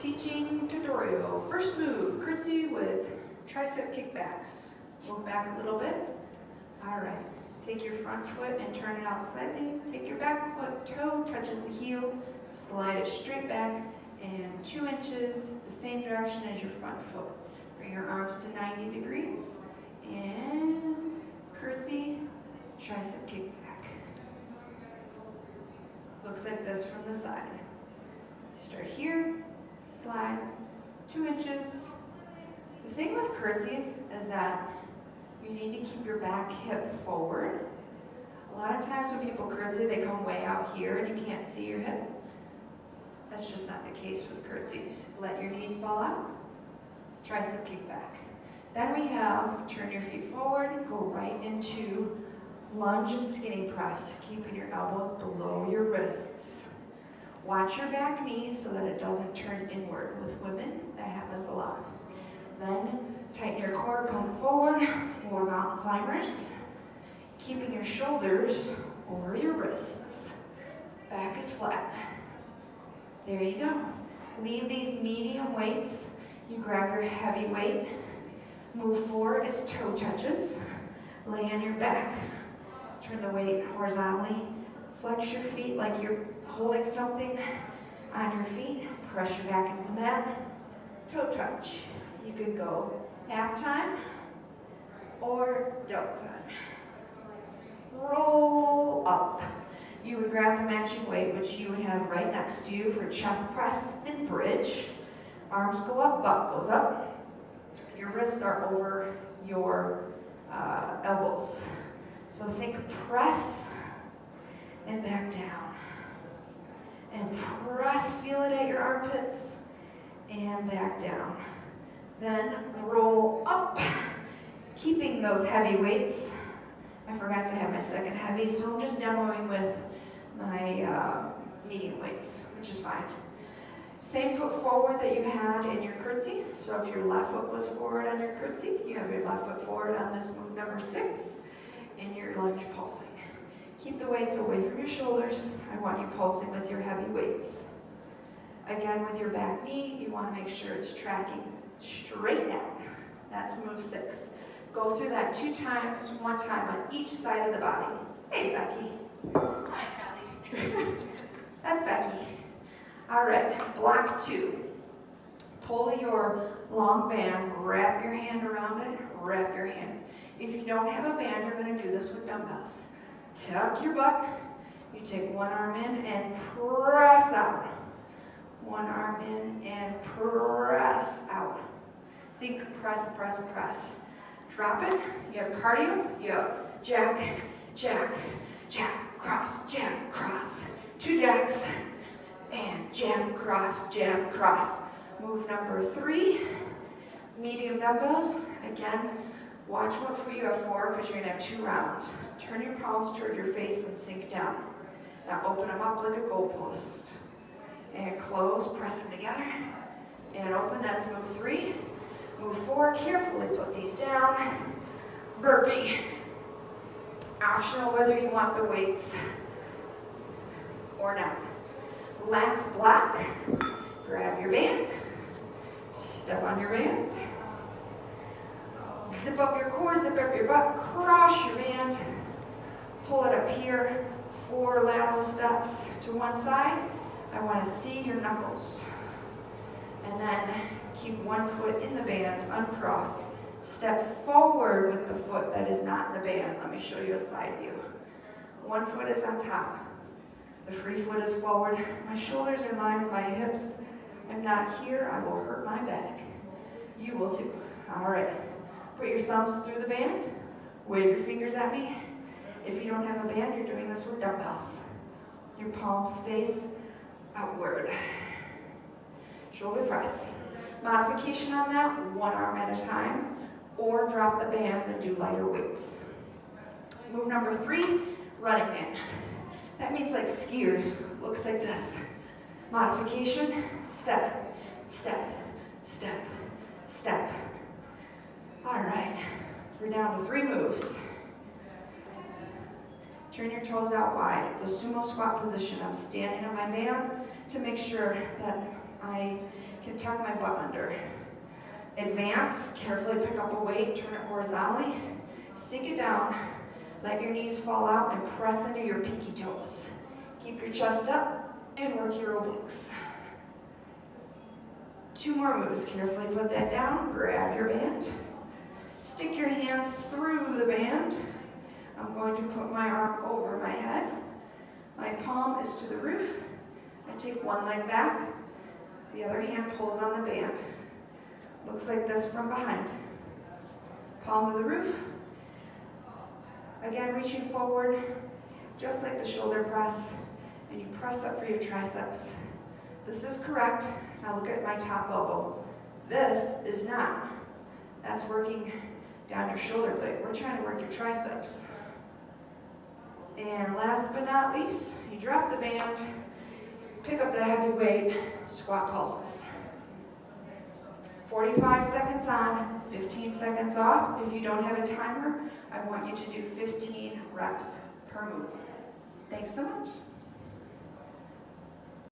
Teaching tutorial. First move, curtsy with tricep kickbacks. Move back a little bit. All right. Take your front foot and turn it out slightly. Take your back foot, toe touches the heel, slide it straight back, and 2 inches the same direction as your front foot. Bring your arms to 90 degrees, and curtsy, tricep kickback. Looks like this from the side. Start here, slide, 2 inches. The thing with curtsies is that you need to keep your back hip forward. A lot of times when people curtsy, they come way out here and you can't see your hip. That's just not the case with curtsies. Let your knees fall out. Tricep kickback. Then we have turn your feet forward, go right into lunge and skinny press, keeping your elbows below your wrists. Watch your back knee so that it doesn't turn inward. With women, that happens a lot. Then tighten your core, come forward for mountain climbers, keeping your shoulders over your wrists. Back is flat. There you go. Leave these medium weights. You grab your heavy weight, move forward as toe touches, lay on your back, turn the weight horizontally, flex your feet like you're holding something on your feet, press your back into the mat, toe touch. You could go half time or double time. Roll up. You would grab the matching weight, which you would have right next to you for chest press and bridge. Arms go up, butt goes up. Your wrists are over your elbows. So think press and back down. And press, feel it at your armpits, and back down. Then roll up, keeping those heavy weights. I forgot to have my second heavy, so I'm just demoing with my medium weights, which is fine. Same foot forward that you had in your curtsy. So if your left foot was forward on your curtsy, you have your left foot forward on this move number 6, and your lunge pulsing. Keep the weights away from your shoulders. I want you pulsing with your heavy weights. Again, with your back knee, you want to make sure it's tracking straight down. That's move 6. Go through that 2 times, 1 time on each side of the body. Hey, Becky. Hi, Callie. That's Becky. All right, block 2. Pull your long band, wrap your hand around it, wrap your hand. If you don't have a band, you're going to do this with dumbbells. Tuck your butt. You take one arm in and press out. One arm in and press out. Think press, press, press. Drop it. You have cardio. You have jack, jack, jack, cross, jab, cross. 2 jacks. And jab, cross, jab, cross. Move number 3. Medium dumbbells. Again, watch what foot you have forward because you're going to have 2 rounds. Turn your palms toward your face and sink down. Now open them up like a goalpost. And close, press them together. And open, that's move 3. Move 4, carefully put these down. Burpee. Optional whether you want the weights or not. Last block, grab your band. Step on your band. Zip up your core, zip up your butt, cross your band. Pull it up here, 4 lateral steps to one side. I want to see your knuckles. And then keep one foot in the band, uncross. Step forward with the foot that is not in the band. Let me show you a side view. One foot is on top. The free foot is forward. My shoulders are in line with my hips. I'm not here, I will hurt my back. You will too. All right. Put your thumbs through the band. Wave your fingers at me. If you don't have a band, you're doing this with dumbbells. Your palms face outward. Shoulder press. Modification on that, 1 arm at a time, or drop the bands and do lighter weights. Move number 3, running man. That means like skiers, looks like this. Modification, step, step, step, step. All right, we're down to 3 moves. Turn your toes out wide. It's a sumo squat position. I'm standing on my band to make sure that I can tuck my butt under. Advance, carefully pick up a weight, turn it horizontally, sink it down, let your knees fall out and press into your pinky toes. Keep your chest up and work your obliques. 2 more moves, carefully put that down, grab your band, stick your hand through the band. I'm going to put my arm over my head. My palm is to the roof. I take one leg back, the other hand pulls on the band. Looks like this from behind. Palm to the roof. Again, reaching forward, just like the shoulder press, and you press up for your triceps. This is correct. Now look at my top elbow. This is not. That's working down your shoulder blade. We're trying to work your triceps. And last but not least, you drop the band, pick up the heavy weight, squat pulses. 45 seconds on, 15 seconds off. If you don't have a timer, I want you to do 15 reps per move. Thanks so much.